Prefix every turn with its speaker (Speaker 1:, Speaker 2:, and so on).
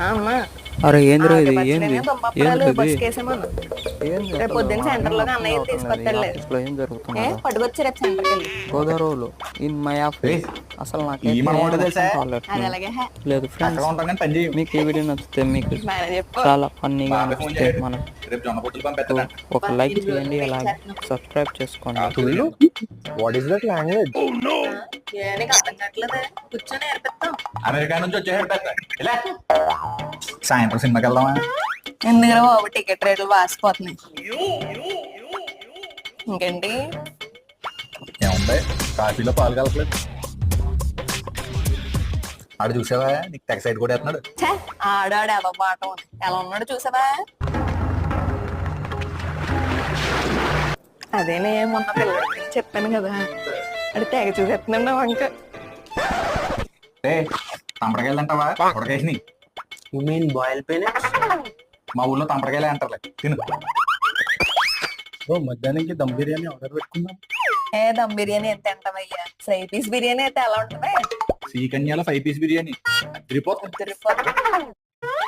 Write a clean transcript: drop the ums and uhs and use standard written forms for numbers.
Speaker 1: అమ్మా
Speaker 2: అరే ఏంద్రా ఇది
Speaker 1: ఆకుపచ్చడిని
Speaker 2: ఏంది
Speaker 1: దుంపప్పడాలు
Speaker 2: ఏంద్రా ఇది
Speaker 1: బస్కేసామన్నా.
Speaker 2: ఏంది
Speaker 1: రేపు
Speaker 2: అసలు
Speaker 1: పొద్దున్న
Speaker 2: నాకేం
Speaker 1: సెంటర్ లోకి
Speaker 2: అర్థం
Speaker 1: అన్నయ్య
Speaker 2: కావటం లేదు. ఈ
Speaker 1: తీసుకొస్తాడులే.
Speaker 2: ఆఫీస్లో ఏం జరుగుతున్నదో
Speaker 1: పట్టుకొచ్చి రేపు సెంటర్కి వెళ్ళి
Speaker 2: గోదావరిలో ఇన్ మై ఆఫీస్ అసలు
Speaker 3: ఈ
Speaker 2: నాకైతే
Speaker 3: మనం
Speaker 2: ఏం
Speaker 3: ఒకటి
Speaker 2: అర్థం
Speaker 3: తెలుసా?
Speaker 2: కావట్లేదు.
Speaker 1: అది అలాగే
Speaker 2: లేదు
Speaker 3: చక్కగా
Speaker 2: ఫ్రెండ్స్,
Speaker 3: ఉంటాం కానీ పని చేయం.
Speaker 2: మీకు ఈ వీడియో నచ్చితే మీకు
Speaker 1: బాగా చెప్పు.
Speaker 2: చాలా ఫన్నీగా
Speaker 3: బాబాయ్ ఫోన్
Speaker 2: అనిపిస్తే
Speaker 3: చేయడు.
Speaker 2: మనకు
Speaker 3: రేపు జొన్న పొట్టులు పంపిస్తాడంట.
Speaker 2: ఒక లైక్ చేయండి, అలాగే సబ్స్క్రైబ్ చేసుకోండి.
Speaker 4: Tullu? What is that language?
Speaker 1: నీకు అర్థం కావట్లేదే, కూర్చొని నేర్పిస్తాం.
Speaker 3: అమెరికా నుంచి వచ్చేసాడు పెద్ద. ఇలా సాయంత్రం సినిమాకి వెళ్దామా?
Speaker 1: ఎందుకంటే బాబు టికెట్ రేట్లు వాసిపోతున్నాయి. ఇంకేంటి
Speaker 3: ఏముంది, కాఫీలో పాలు కలపలేదు. ఆడు చూసావా, నీకు తెగ సైడ్ కూడా వేస్తున్నాడు.
Speaker 1: ఛే, ఆడాడు ఏదో పాట ఎలా ఉన్నాడు చూసావా? అదేనే మొన్న పిల్లలకి చెప్పాను కదా, అది తెగ చూసేస్తున్నాడు వంక.
Speaker 3: తంపడకాయలు అంటావా ఉడకేసినాయి.
Speaker 4: You mean boiled peanuts?
Speaker 3: మా ఊళ్ళో తంపడకాయలే అంటారులే, తిను.
Speaker 4: బ్రో మధ్యాహ్నంకి దమ్ బిర్యానీ ఆర్డర్ పెట్టుకుందాం.
Speaker 1: ఏ దమ్ బిర్యానీ ఎంత తింటావయ్యా? ఫ్రై పీస్ బిర్యానీ అయితే ఎలా ఉంటుంది?
Speaker 3: శ్రీకన్యాలో 5 పీస్ బిర్యానీ అదిరిపోతుంది.
Speaker 1: తిరుపతి